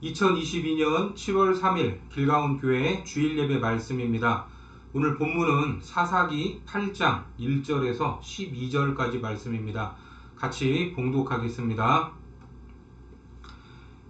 2022년 7월 3일 길가온 교회의 주일 예배 말씀입니다. 오늘 본문은 사사기 8장 1절에서 12절까지 말씀입니다. 같이 봉독하겠습니다.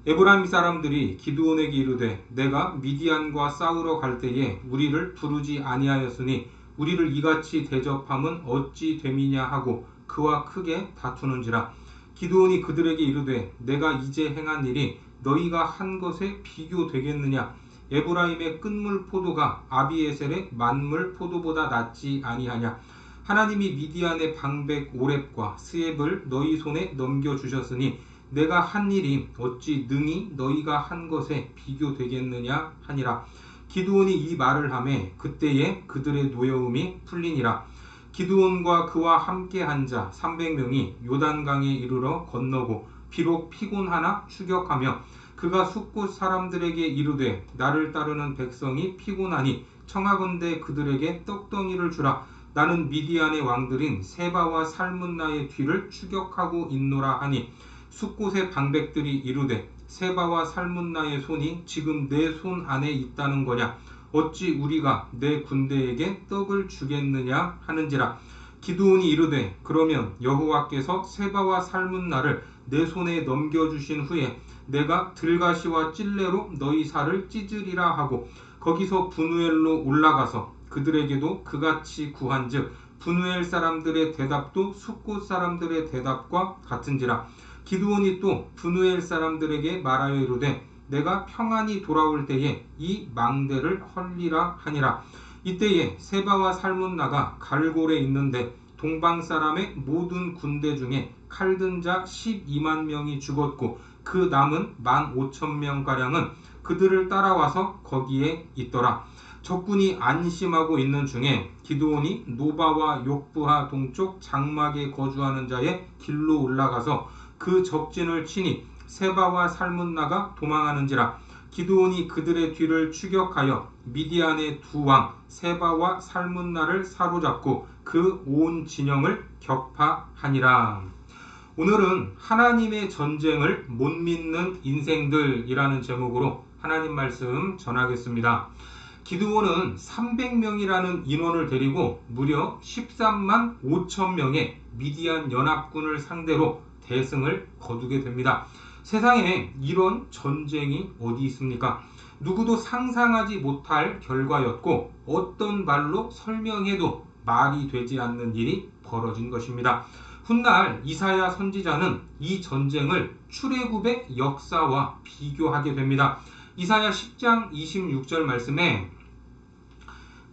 에브라임 사람들이 기드온에게 이르되 내가 미디안과 싸우러 갈 때에 우리를 부르지 아니하였으니 우리를 이같이 대접함은 어찌 됨이냐 하고 그와 크게 다투는지라. 기드온이 그들에게 이르되 내가 이제 행한 일이 너희가 한 것에 비교되겠느냐. 에브라임의 끝물 포도가 아비에셀의 만물 포도보다 낫지 아니하냐. 하나님이 미디안의 방백 오렙과 스앱을 너희 손에 넘겨주셨으니 내가 한 일이 어찌 능히 너희가 한 것에 비교되겠느냐 하니라. 기드온이 이 말을 하매 그때에 그들의 노여움이 풀리니라. 기드온과 그와 함께 한 자 300명이 요단강에 이르러 건너고 비록 피곤하나 추격하며 그가 숫곳 사람들에게 이르되 나를 따르는 백성이 피곤하니 청하건대 그들에게 떡덩이를 주라. 나는 미디안의 왕들인 세바와 살문나의 뒤를 추격하고 있노라 하니 숫곳의 방백들이 이르되 세바와 살문나의 손이 지금 내 손 안에 있다는 거냐. 어찌 우리가 내 군대에게 떡을 주겠느냐 하는지라. 기드온이 이르되 그러면 여호와께서 세바와 살문나를 내 손에 넘겨주신 후에 내가 들가시와 찔레로 너희 살을 찢으리라 하고 거기서 분우엘로 올라가서 그들에게도 그같이 구한즉 분우엘 사람들의 대답도 숫곳 사람들의 대답과 같은지라. 기드온이 또 분우엘 사람들에게 말하여 이르되 내가 평안히 돌아올 때에 이 망대를 헐리라 하니라. 이때에 세바와 살문나가 갈골에 있는데 동방 사람의 모든 군대 중에 칼든 자 12만 명이 죽었고 그 남은 15,000명가량은 그들을 따라와서 거기에 있더라. 적군이 안심하고 있는 중에 기드온이 노바와 욕부하 동쪽 장막에 거주하는 자의 길로 올라가서 그 적진을 치니 세바와 살문나가 도망하는지라. 기드온이 그들의 뒤를 추격하여 미디안의 두 왕 세바와 살문나를 사로잡고 그 온 진영을 격파하니라. 오늘은 하나님의 전쟁을 못 믿는 인생들이라는 제목으로 하나님 말씀 전하겠습니다. 기드온은 300명이라는 인원을 데리고 무려 13만 5천 명의 미디안 연합군을 상대로 대승을 거두게 됩니다. 세상에 이런 전쟁이 어디 있습니까? 누구도 상상하지 못할 결과였고 어떤 말로 설명해도 말이 되지 않는 일이 벌어진 것입니다. 훗날 이사야 선지자는 이 전쟁을 출애굽의 역사와 비교하게 됩니다. 이사야 10장 26절 말씀에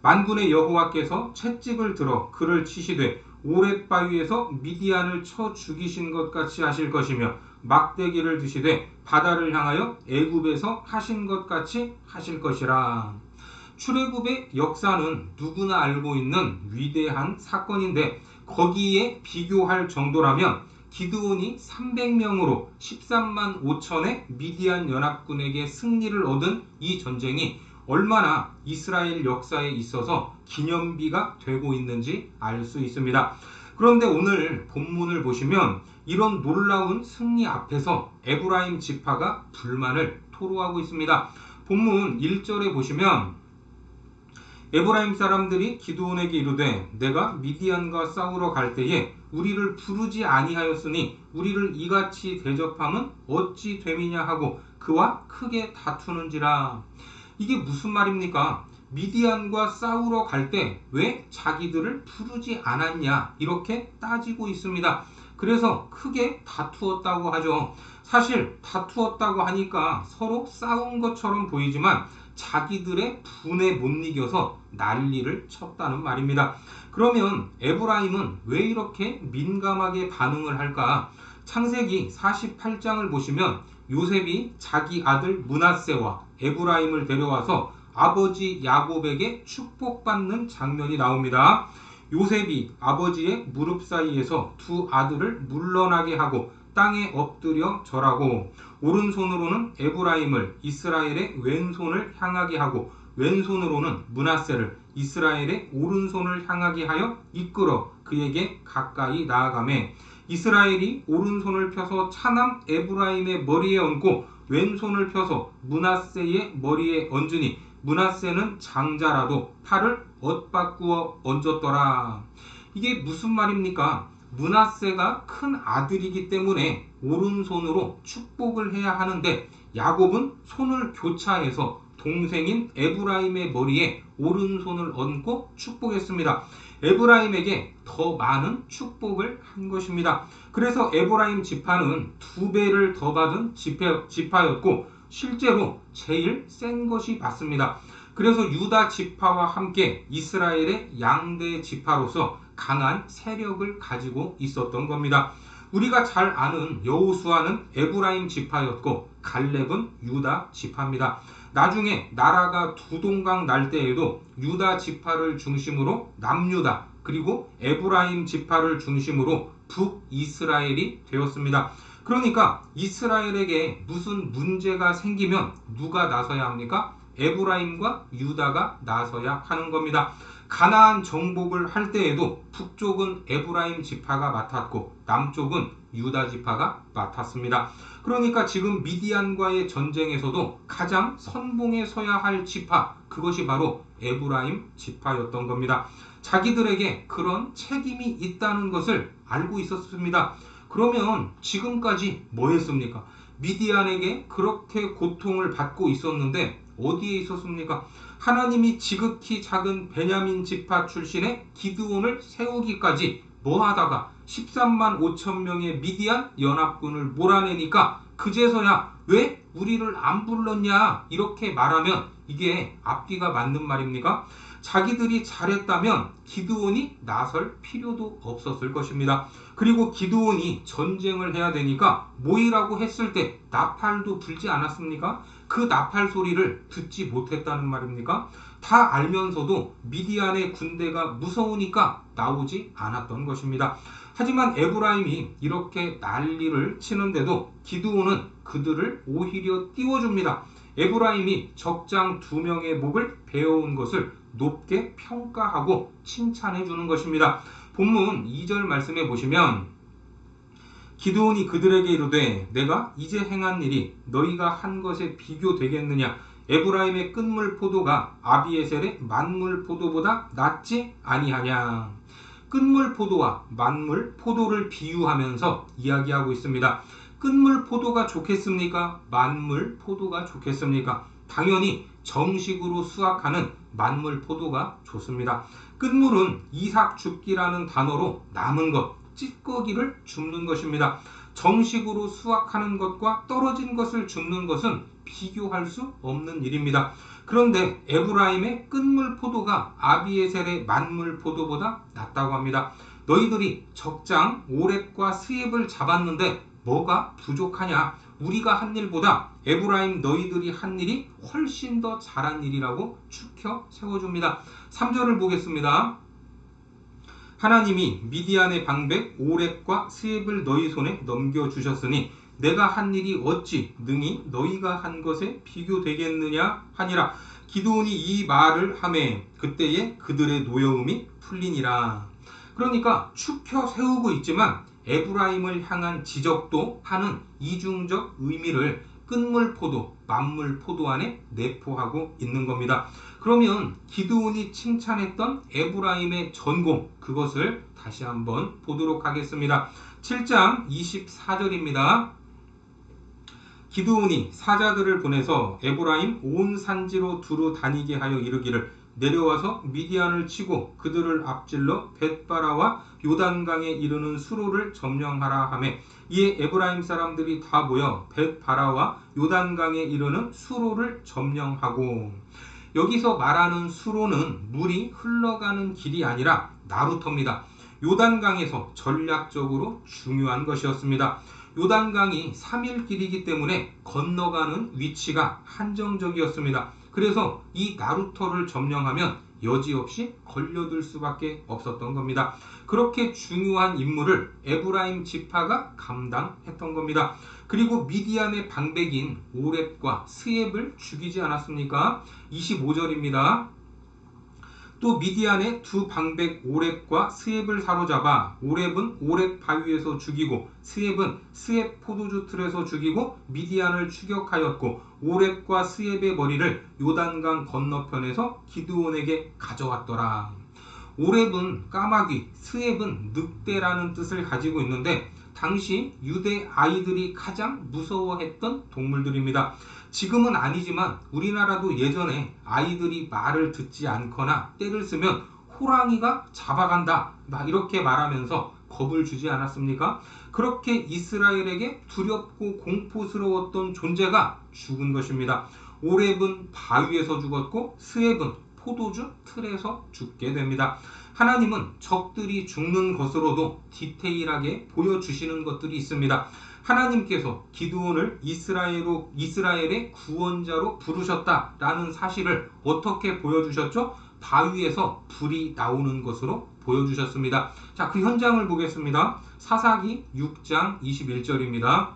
만군의 여호와께서 채찍을 들어 그를 치시되 오랫바위에서 미디안을 쳐 죽이신 것 같이 하실 것이며 막대기를 드시되 바다를 향하여 애굽에서 하신 것 같이 하실 것이라. 출애굽의 역사는 누구나 알고 있는 위대한 사건인데 거기에 비교할 정도라면 기드온이 300명으로 13만 5천의 미디안 연합군에게 승리를 얻은 이 전쟁이 얼마나 이스라엘 역사에 있어서 기념비가 되고 있는지 알 수 있습니다. 그런데 오늘 본문을 보시면 이런 놀라운 승리 앞에서 에브라임 지파가 불만을 토로하고 있습니다. 본문 1절에 보시면 에브라임 사람들이 기드온에게 이르되 내가 미디안과 싸우러 갈 때에 우리를 부르지 아니하였으니 우리를 이같이 대접함은 어찌 됨이냐 하고 그와 크게 다투는지라. 이게 무슨 말입니까? 미디안과 싸우러 갈 때 왜 자기들을 부르지 않았냐 이렇게 따지고 있습니다. 그래서 크게 다투었다고 하죠. 사실 다투었다고 하니까 서로 싸운 것처럼 보이지만 자기들의 분에 못 이겨서 난리를 쳤다는 말입니다. 그러면 에브라임은 왜 이렇게 민감하게 반응을 할까? 창세기 48장을 보시면 요셉이 자기 아들 므낫세와 에브라임을 데려와서 아버지 야곱에게 축복받는 장면이 나옵니다. 요셉이 아버지의 무릎 사이에서 두 아들을 물러나게 하고 땅에 엎드려 절하고 오른손으로는 에브라임을 이스라엘의 왼손을 향하게 하고 왼손으로는 므낫세를 이스라엘의 오른손을 향하게 하여 이끌어 그에게 가까이 나아가매 이스라엘이 오른손을 펴서 차남 에브라임의 머리에 얹고 왼손을 펴서 므낫세의 머리에 얹으니 므낫세는 장자라도 팔을 엇바꾸어 얹었더라. 이게 무슨 말입니까? 므낫세가 큰 아들이기 때문에 오른손으로 축복을 해야 하는데 야곱은 손을 교차해서 동생인 에브라임의 머리에 오른손을 얹고 축복했습니다. 에브라임에게 더 많은 축복을 한 것입니다. 그래서 에브라임 지파는 2배를 더 받은 지파였고 실제로 제일 센 것이 맞습니다. 그래서 유다 지파와 함께 이스라엘의 양대 지파로서 강한 세력을 가지고 있었던 겁니다. 우리가 잘 아는 여호수아는 에브라임 지파였고 갈렙은 유다 지파입니다. 나중에 나라가 두 동강 날 때에도 유다 지파를 중심으로 남유다 그리고 에브라임 지파를 중심으로 북이스라엘이 되었습니다. 그러니까 이스라엘에게 무슨 문제가 생기면 누가 나서야 합니까? 에브라임과 유다가 나서야 하는 겁니다. 가나안 정복을 할 때에도 북쪽은 에브라임 지파가 맡았고 남쪽은 유다 지파가 맡았습니다. 그러니까 지금 미디안과의 전쟁에서도 가장 선봉에 서야 할 지파, 그것이 바로 에브라임 지파였던 겁니다. 자기들에게 그런 책임이 있다는 것을 알고 있었습니다. 그러면 지금까지 뭐 했습니까? 미디안에게 그렇게 고통을 받고 있었는데 어디에 있었습니까? 하나님이 지극히 작은 베냐민 지파 출신의 기드온을 세우기까지 뭐 하다가 13만 5천 명의 미디안 연합군을 몰아내니까 그제서야 왜 우리를 안 불렀냐 이렇게 말하면 이게 앞뒤가 맞는 말입니까? 자기들이 잘했다면 기드온이 나설 필요도 없었을 것입니다. 그리고 기드온이 전쟁을 해야 되니까 모이라고 했을 때 나팔도 불지 않았습니까? 그 나팔 소리를 듣지 못했다는 말입니까? 다 알면서도 미디안의 군대가 무서우니까 나오지 않았던 것입니다. 하지만 에브라임이 이렇게 난리를 치는데도 기드온은 그들을 오히려 띄워줍니다. 에브라임이 적장 2명의 목을 베어온 것을 높게 평가하고 칭찬해 주는 것입니다. 본문 2절 말씀해 보시면 기드온이 그들에게 이르되 내가 이제 행한 일이 너희가 한 것에 비교되겠느냐? 에브라임의 끝물 포도가 아비에셀의 만물 포도보다 낫지 아니하냐? 끝물 포도와 만물 포도를 비유하면서 이야기하고 있습니다. 끝물 포도가 좋겠습니까? 만물 포도가 좋겠습니까? 당연히 정식으로 수확하는 만물 포도가 좋습니다. 끝물은 이삭줍기라는 단어로 남은 것, 찌꺼기를 줍는 것입니다. 정식으로 수확하는 것과 떨어진 것을 줍는 것은 비교할 수 없는 일입니다. 그런데 에브라임의 끝물 포도가 아비에셀의 만물 포도보다 낫다고 합니다. 너희들이 적장 오렙과 스엡을 잡았는데 뭐가 부족하냐? 우리가 한 일보다 에브라임 너희들이 한 일이 훨씬 더 잘한 일이라고 추켜 세워줍니다. 3절을 보겠습니다. 하나님이 미디안의 방백 오렙과 스엡을 너희 손에 넘겨주셨으니 내가 한 일이 어찌 능히 너희가 한 것에 비교되겠느냐 하니라. 기드온이 이 말을 하매 그때에 그들의 노여움이 풀리니라. 그러니까 추켜 세우고 있지만 에브라임을 향한 지적도 하는 이중적 의미를 끝물 포도, 만물 포도 안에 내포하고 있는 겁니다. 그러면 기드온이 칭찬했던 에브라임의 전공, 그것을 다시 한번 보도록 하겠습니다. 7장 24절입니다. 기드온이 사자들을 보내서 에브라임 온 산지로 두루 다니게 하여 이르기를 내려와서 미디안을 치고 그들을 앞질러 벳바라와 요단강에 이르는 수로를 점령하라 하매 이에 에브라임 사람들이 다 모여 벳바라와 요단강에 이르는 수로를 점령하고, 여기서 말하는 수로는 물이 흘러가는 길이 아니라 나루터입니다. 요단강에서 전략적으로 중요한 것이었습니다. 요단강이 3일 길이기 때문에 건너가는 위치가 한정적이었습니다. 그래서 이 나루터를 점령하면 여지없이 걸려들 수밖에 없었던 겁니다. 그렇게 중요한 임무를 에브라임 지파가 감당했던 겁니다. 그리고 미디안의 방백인 오렙과 스엡을 죽이지 않았습니까? 25절입니다. 또 미디안의 두 방백 오렙과 스엡을 사로잡아 오렙은 오렙 바위에서 죽이고 스엡은 스엡 포도주 틀에서 죽이고 미디안을 추격하였고 오렙과 스엡의 머리를 요단강 건너편에서 기드온에게 가져왔더라. 오렙은 까마귀, 스엡은 늑대라는 뜻을 가지고 있는데 당시 유대 아이들이 가장 무서워했던 동물들입니다. 지금은 아니지만 우리나라도 예전에 아이들이 말을 듣지 않거나 떼를 쓰면 호랑이가 잡아간다 이렇게 말하면서 겁을 주지 않았습니까? 그렇게 이스라엘에게 두렵고 공포스러웠던 존재가 죽은 것입니다. 오렙은 바위에서 죽었고 스엡은 포도주 틀에서 죽게 됩니다. 하나님은 적들이 죽는 것으로도 디테일하게 보여주시는 것들이 있습니다. 하나님께서 기드온을 이스라엘의 구원자로 부르셨다라는 사실을 어떻게 보여주셨죠? 바위에서 불이 나오는 것으로 보여주셨습니다. 자, 그 현장을 보겠습니다. 사사기 6장 21절입니다.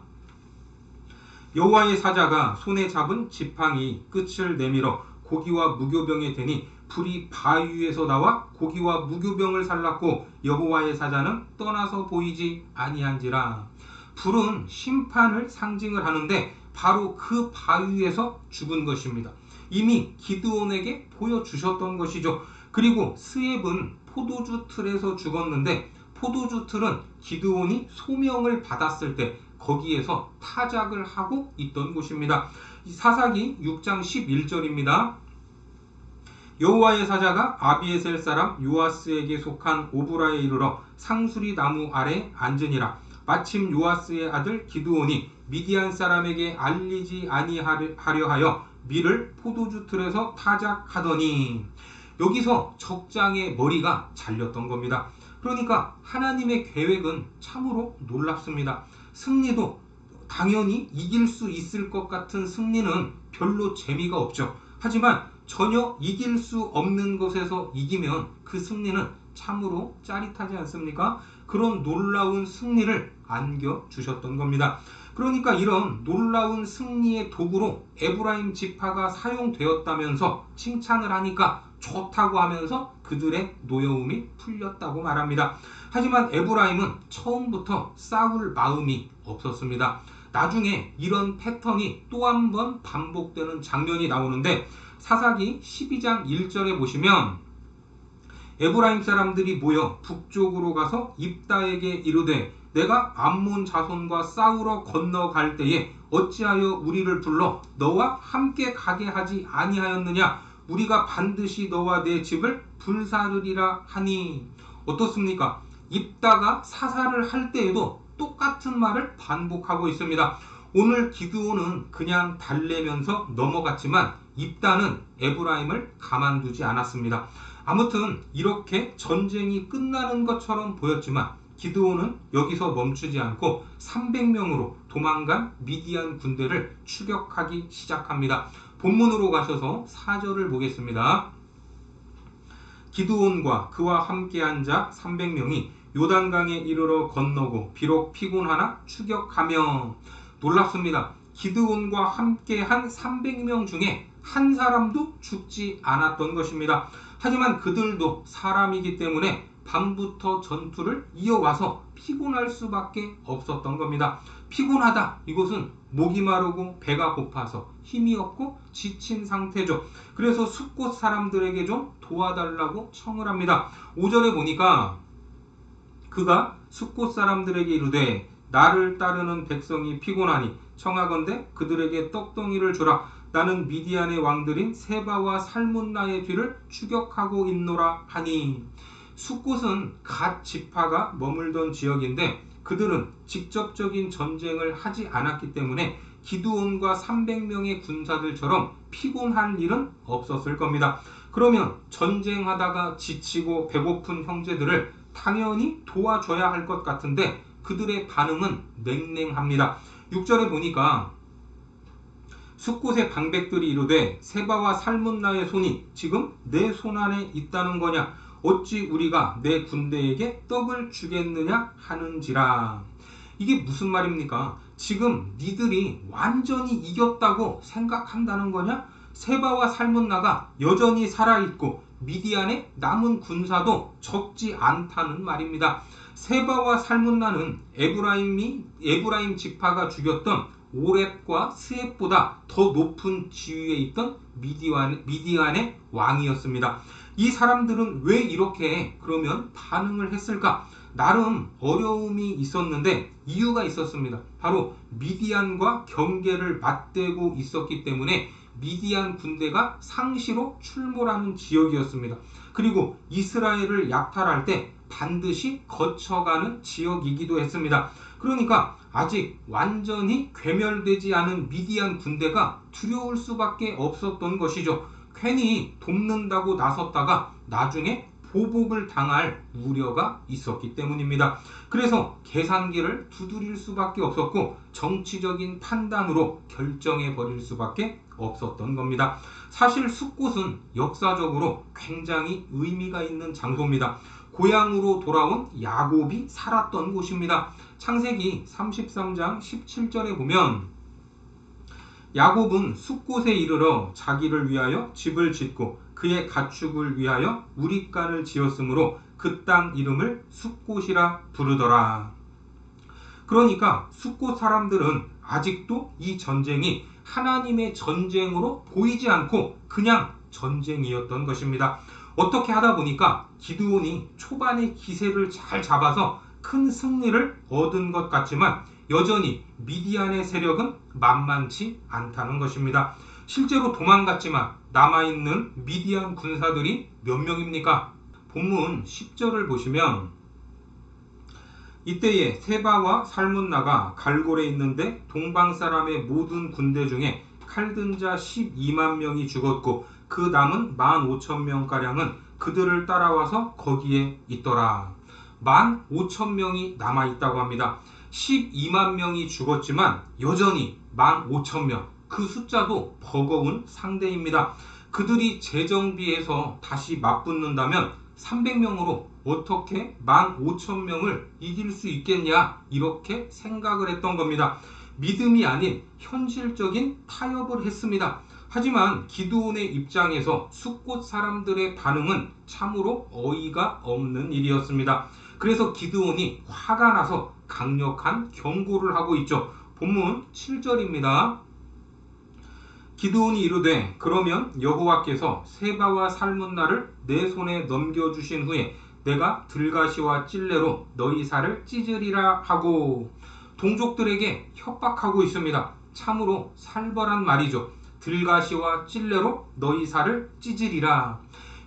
여호와의 사자가 손에 잡은 지팡이 끝을 내밀어 고기와 무교병에 대니 불이 바위 위에서 나와 고기와 무교병을 살랐고 여호와의 사자는 떠나서 보이지 아니한지라. 불은 심판을 상징을 하는데 바로 그 바위 위에서 죽은 것입니다. 이미 기드온에게 보여주셨던 것이죠. 그리고 스엡은 포도주 틀에서 죽었는데 포도주 틀은 기드온이 소명을 받았을 때 거기에서 타작을 하고 있던 곳입니다. 사사기 6장 11절입니다. 여호와의 사자가 아비에셀 사람 요아스에게 속한 오브라에 이르러 상수리 나무 아래 앉으니라. 마침 요아스의 아들 기드온이 미디안 사람에게 알리지 아니하려 하여 밀을 포도주 틀에서 타작하더니, 여기서 적장의 머리가 잘렸던 겁니다. 그러니까 하나님의 계획은 참으로 놀랍습니다. 승리도 당연히 이길 수 있을 것 같은 승리는 별로 재미가 없죠. 하지만 전혀 이길 수 없는 것에서 이기면 그 승리는 참으로 짜릿하지 않습니까? 그런 놀라운 승리를 안겨주셨던 겁니다. 그러니까 이런 놀라운 승리의 도구로 에브라임 지파가 사용되었다면서 칭찬을 하니까 좋다고 하면서 그들의 노여움이 풀렸다고 말합니다. 하지만 에브라임은 처음부터 싸울 마음이 없었습니다. 나중에 이런 패턴이 또 한 번 반복되는 장면이 나오는데 사사기 12장 1절에 보시면 에브라임 사람들이 모여 북쪽으로 가서 입다에게 이르되 내가 암몬 자손과 싸우러 건너갈 때에 어찌하여 우리를 불러 너와 함께 가게 하지 아니하였느냐? 우리가 반드시 너와 내 집을 불사르리라 하니. 어떻습니까? 입다가 사살을 할 때에도 똑같은 말을 반복하고 있습니다. 오늘 기드온은 그냥 달래면서 넘어갔지만 입다는 에브라임을 가만두지 않았습니다. 아무튼 이렇게 전쟁이 끝나는 것처럼 보였지만 기드온은 여기서 멈추지 않고 300명으로 도망간 미디안 군대를 추격하기 시작합니다. 본문으로 가셔서 4절을 보겠습니다. 기드온과 그와 함께한 자 300명이 요단강에 이르러 건너고 비록 피곤하나 추격하며. 놀랍습니다. 기드온과 함께한 300명 중에 한 사람도 죽지 않았던 것입니다. 하지만 그들도 사람이기 때문에 밤부터 전투를 이어와서 피곤할 수밖에 없었던 겁니다. 피곤하다, 이것은 목이 마르고 배가 고파서 힘이 없고 지친 상태죠. 그래서 숲곳 사람들에게 좀 도와달라고 청을 합니다. 5절에 보니까 그가 숲곳 사람들에게 이르되 나를 따르는 백성이 피곤하니 청하건대 그들에게 떡덩이를 주라. 나는 미디안의 왕들인 세바와 살문나의 뒤를 추격하고 있노라 하니. 숲곳은 갓 지파가 머물던 지역인데 그들은 직접적인 전쟁을 하지 않았기 때문에 기드온과 300명의 군사들처럼 피곤할 일은 없었을 겁니다. 그러면 전쟁하다가 지치고 배고픈 형제들을 당연히 도와줘야 할 것 같은데 그들의 반응은 냉랭합니다. 6절에 보니까 숲곳의 방백들이 이르되 세바와 살문나의 손이 지금 내 손안에 있다는 거냐? 어찌 우리가 내 군대에게 떡을 주겠느냐 하는지라. 이게 무슨 말입니까? 지금 니들이 완전히 이겼다고 생각한다는 거냐? 세바와 살문나가 여전히 살아있고 미디안의 남은 군사도 적지 않다는 말입니다. 세바와 살문나는 에브라임 지파가 죽였던 오렙과 스앱보다 더 높은 지위에 있던 미디안의 왕이었습니다. 이 사람들은 왜 이렇게 그러면 반응을 했을까? 나름 어려움이 있었는데 이유가 있었습니다. 바로 미디안과 경계를 맞대고 있었기 때문에 미디안 군대가 상시로 출몰하는 지역이었습니다. 그리고 이스라엘을 약탈할 때 반드시 거쳐가는 지역이기도 했습니다. 그러니까 아직 완전히 괴멸되지 않은 미디안 군대가 두려울 수밖에 없었던 것이죠. 괜히 돕는다고 나섰다가 나중에 보복을 당할 우려가 있었기 때문입니다. 그래서 계산기를 두드릴 수밖에 없었고 정치적인 판단으로 결정해 버릴 수밖에 없었던 겁니다. 사실 숫곳은 역사적으로 굉장히 의미가 있는 장소입니다. 고향으로 돌아온 야곱이 살았던 곳입니다. 창세기 33장 17절에 보면 야곱은 숫곳에 이르러 자기를 위하여 집을 짓고 그의 가축을 위하여 우릿간을 지었으므로 그 땅 이름을 숫곳이라 부르더라. 그러니까 숫곳 사람들은 아직도 이 전쟁이 하나님의 전쟁으로 보이지 않고 그냥 전쟁이었던 것입니다. 어떻게 하다 보니까 기드온이 초반에 기세를 잘 잡아서 큰 승리를 얻은 것 같지만 여전히 미디안의 세력은 만만치 않다는 것입니다. 실제로 도망갔지만 남아있는 미디안 군사들이 몇 명입니까? 본문 10절을 보시면 이때에 세바와 살문나가 갈골에 있는데 동방 사람의 모든 군대 중에 칼든 자 12만 명이 죽었고 그 남은 15,000명가량은 그들을 따라와서 거기에 있더라. 15,000명이 남아있다고 합니다. 12만 명이 죽었지만 여전히 15,000명, 그 숫자도 버거운 상대입니다. 그들이 재정비해서 다시 맞붙는다면 300명으로 어떻게 15,000명을 이길 수 있겠냐, 이렇게 생각을 했던 겁니다. 믿음이 아닌 현실적인 타협을 했습니다. 하지만 기드온의 입장에서 숫곳 사람들의 반응은 참으로 어이가 없는 일이었습니다. 그래서 기드온이 화가 나서 강력한 경고를 하고 있죠. 본문 7절입니다. 기드온이 이르되 그러면 여호와께서 세바와 살문나를 내 손에 넘겨주신 후에 내가 들가시와 찔레로 너희 살을 찢으리라 하고, 동족들에게 협박하고 있습니다. 참으로 살벌한 말이죠. 들가시와 찔레로 너희 살을 찢으리라.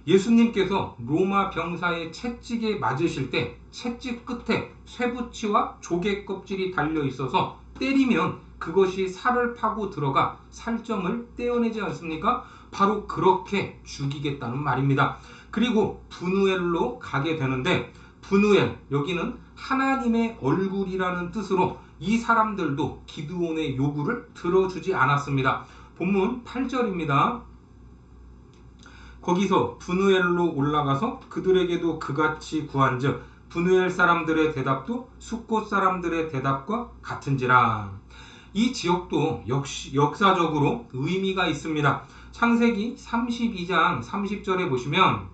예수님께서 로마 병사의 채찍에 맞으실 때 채찍 끝에 쇠붙이와 조개 껍질이 달려 있어서 때리면 그것이 살을 파고 들어가 살점을 떼어내지 않습니까? 바로 그렇게 죽이겠다는 말입니다. 그리고 브누엘로 가게 되는데, 브누엘, 여기는 하나님의 얼굴이라는 뜻으로 이 사람들도 기드온의 요구를 들어주지 않았습니다. 본문 8절입니다. 거기서 브누엘로 올라가서 그들에게도 그같이 구한즉 브누엘 사람들의 대답도 숫곳 사람들의 대답과 같은지라. 이 지역도 역시 역사적으로 의미가 있습니다. 창세기 32장 30절에 보시면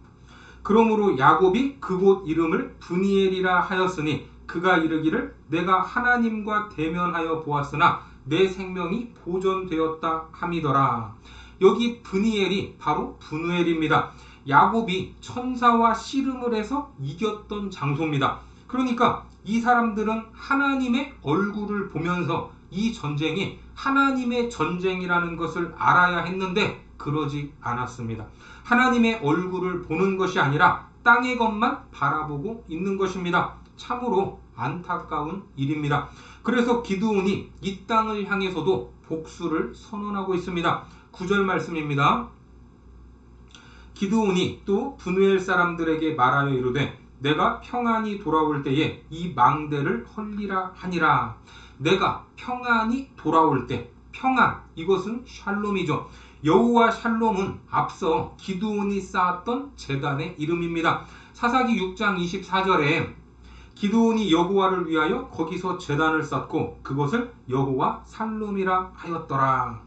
그러므로 야곱이 그곳 이름을 브니엘이라 하였으니 그가 이르기를 내가 하나님과 대면하여 보았으나 내 생명이 보존되었다 함이더라. 여기 브니엘이 바로 브누엘입니다. 야곱이 천사와 씨름을 해서 이겼던 장소입니다. 그러니까 이 사람들은 하나님의 얼굴을 보면서 이 전쟁이 하나님의 전쟁이라는 것을 알아야 했는데 그러지 않았습니다. 하나님의 얼굴을 보는 것이 아니라 땅의 것만 바라보고 있는 것입니다. 참으로 안타까운 일입니다. 그래서 기드온이 이 땅을 향해서도 복수를 선언하고 있습니다. 9절 말씀입니다. 기드온이 또 브누엘 사람들에게 말하여 이르되 내가 평안히 돌아올 때에 이 망대를 헐리라 하니라. 내가 평안히 돌아올 때, 평안, 이것은 샬롬이죠. 여호와 샬롬은 앞서 기드온이 쌓았던 제단의 이름입니다. 사사기 6장 24절에 기드온이 여호와를 위하여 거기서 제단을 쌓고 그것을 여호와 샬롬이라 하였더라.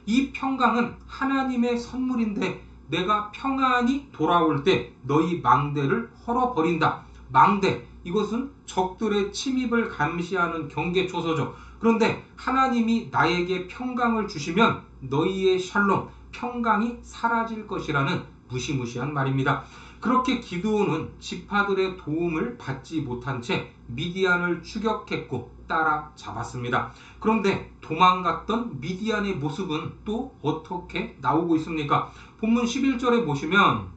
이 평강은 하나님의 선물인데 내가 평안히 돌아올 때 너희 망대를 헐어버린다. 망대, 이것은 적들의 침입을 감시하는 경계초소죠. 그런데 하나님이 나에게 평강을 주시면 너희의 샬롬, 평강이 사라질 것이라는 무시무시한 말입니다. 그렇게 기드온은 지파들의 도움을 받지 못한 채 미디안을 추격했고 따라잡았습니다. 그런데 도망갔던 미디안의 모습은 또 어떻게 나오고 있습니까? 본문 11절에 보시면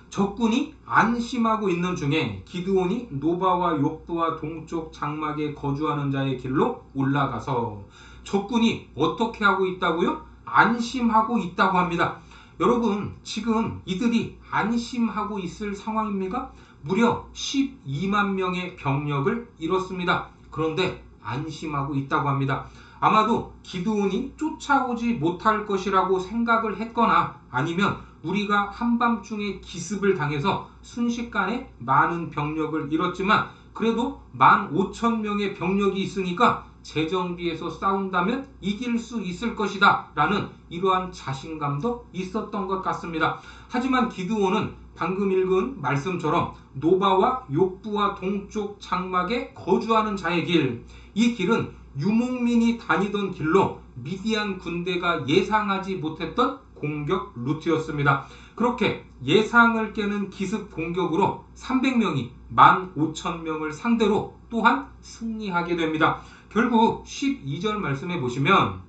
적군이 안심하고 있는 중에 기드온이 노바와 욥부와 동쪽 장막에 거주하는 자의 길로 올라가서, 적군이 어떻게 하고 있다고요? 안심하고 있다고 합니다. 여러분, 지금 이들이 안심하고 있을 상황입니까? 무려 12만 명의 병력을 잃었습니다. 그런데 안심하고 있다고 합니다. 아마도 기드온이 쫓아오지 못할 것이라고 생각을 했거나, 아니면 우리가 한밤중에 기습을 당해서 순식간에 많은 병력을 잃었지만 그래도 15,000명의 병력이 있으니까 재정비해서 싸운다면 이길 수 있을 것이다 라는 이러한 자신감도 있었던 것 같습니다. 하지만 기드온은 방금 읽은 말씀처럼 노바와 욥부와 동쪽 장막에 거주하는 자의 길, 이 길은 유목민이 다니던 길로 미디안 군대가 예상하지 못했던 공격 루트였습니다. 그렇게 예상을 깨는 기습 공격으로 300명이 15,000명을 상대로 또한 승리하게 됩니다. 결국 12절 말씀에 보시면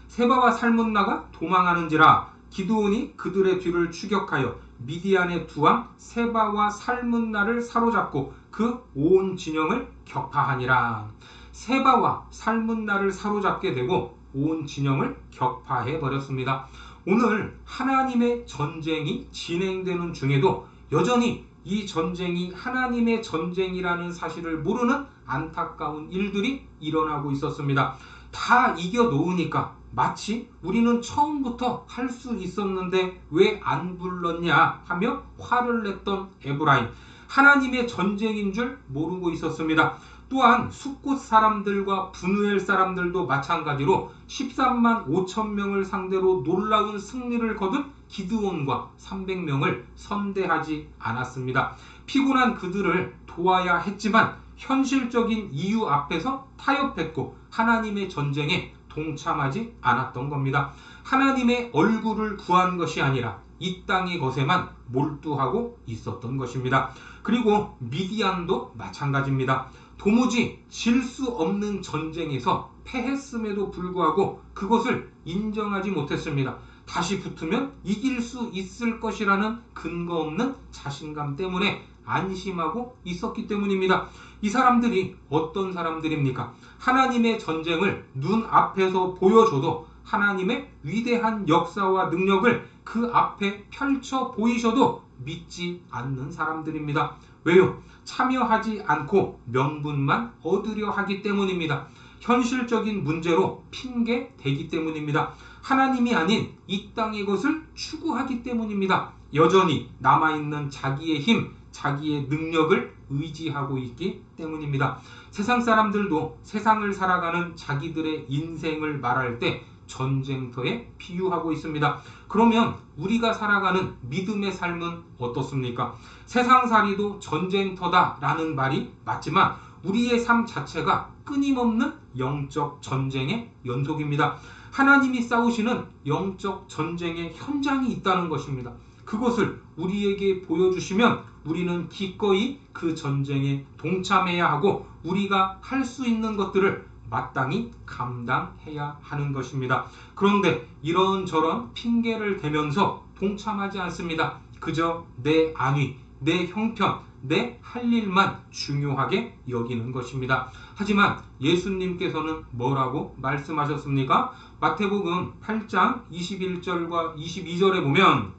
세바와 살문나가 도망하는지라 기드온이 그들의 뒤를 추격하여 미디안의 두 왕 세바와 살문나를 사로잡고 그 온 진영을 격파하니라. 세바와 살문나를 사로잡게 되고 온 진영을 격파해 버렸습니다. 오늘 하나님의 전쟁이 진행되는 중에도 여전히 이 전쟁이 하나님의 전쟁이라는 사실을 모르는 안타까운 일들이 일어나고 있었습니다. 다 이겨 놓으니까 마치 우리는 처음부터 할 수 있었는데 왜 안 불렀냐 하며 화를 냈던 에브라임, 하나님의 전쟁인 줄 모르고 있었습니다. 또한 숫곳 사람들과 브누엘 사람들도 마찬가지로 13만 5천 명을 상대로 놀라운 승리를 거둔 기드온과 300명을 선대하지 않았습니다. 피곤한 그들을 도와야 했지만 현실적인 이유 앞에서 타협했고 하나님의 전쟁에 동참하지 않았던 겁니다. 하나님의 얼굴을 구한 것이 아니라 이 땅의 것에만 몰두하고 있었던 것입니다. 그리고 미디안도 마찬가지입니다. 도무지 질 수 없는 전쟁에서 패했음에도 불구하고 그것을 인정하지 못했습니다. 다시 붙으면 이길 수 있을 것이라는 근거 없는 자신감 때문에 안심하고 있었기 때문입니다. 이 사람들이 어떤 사람들입니까? 하나님의 전쟁을 눈앞에서 보여줘도, 하나님의 위대한 역사와 능력을 그 앞에 펼쳐 보이셔도 믿지 않는 사람들입니다. 왜요? 참여하지 않고 명분만 얻으려 하기 때문입니다. 현실적인 문제로 핑계 대기 때문입니다. 하나님이 아닌 이 땅의 것을 추구하기 때문입니다. 여전히 남아있는 자기의 힘, 자기의 능력을 의지하고 있기 때문입니다. 세상 사람들도 세상을 살아가는 자기들의 인생을 말할 때 전쟁터에 비유하고 있습니다. 그러면 우리가 살아가는 믿음의 삶은 어떻습니까? 세상살이도 전쟁터다라는 말이 맞지만 우리의 삶 자체가 끊임없는 영적 전쟁의 연속입니다. 하나님이 싸우시는 영적 전쟁의 현장이 있다는 것입니다. 그것을 우리에게 보여주시면 우리는 기꺼이 그 전쟁에 동참해야 하고 우리가 할 수 있는 것들을 마땅히 감당해야 하는 것입니다. 그런데 이런저런 핑계를 대면서 동참하지 않습니다. 그저 내 안위, 내 형편, 내 할 일만 중요하게 여기는 것입니다. 하지만 예수님께서는 뭐라고 말씀하셨습니까? 마태복음 8장 21절과 22절에 보면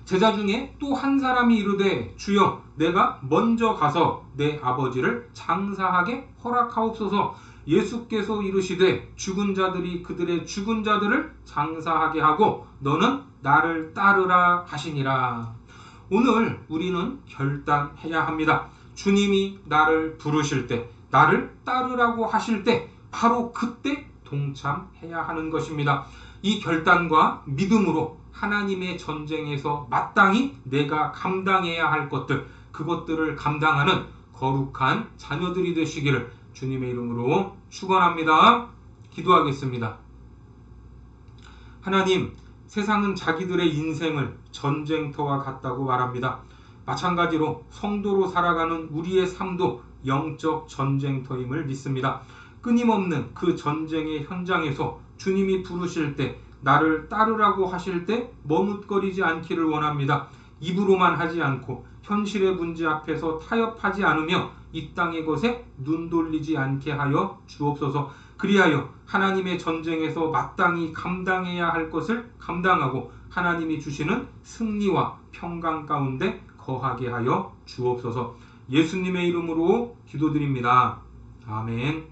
제자 중에 또 한 사람이 이르되 주여 내가 먼저 가서 내 아버지를 장사하게 허락하옵소서. 예수께서 이르시되 죽은 자들이 그들의 죽은 자들을 장사하게 하고 너는 나를 따르라 하시니라. 오늘 우리는 결단해야 합니다. 주님이 나를 부르실 때, 나를 따르라고 하실 때 바로 그때 동참해야 하는 것입니다. 이 결단과 믿음으로 하나님의 전쟁에서 마땅히 내가 감당해야 할 것들, 그것들을 감당하는 거룩한 자녀들이 되시기를 주님의 이름으로 축원합니다. 기도하겠습니다. 하나님, 세상은 자기들의 인생을 전쟁터와 같다고 말합니다. 마찬가지로 성도로 살아가는 우리의 삶도 영적 전쟁터임을 믿습니다. 끊임없는 그 전쟁의 현장에서 주님이 부르실 때, 나를 따르라고 하실 때 머뭇거리지 않기를 원합니다. 입으로만 하지 않고 현실의 문제 앞에서 타협하지 않으며 이 땅의 것에 눈 돌리지 않게 하여 주옵소서. 그리하여 하나님의 전쟁에서 마땅히 감당해야 할 것을 감당하고 하나님이 주시는 승리와 평강 가운데 거하게 하여 주옵소서. 예수님의 이름으로 기도드립니다. 아멘.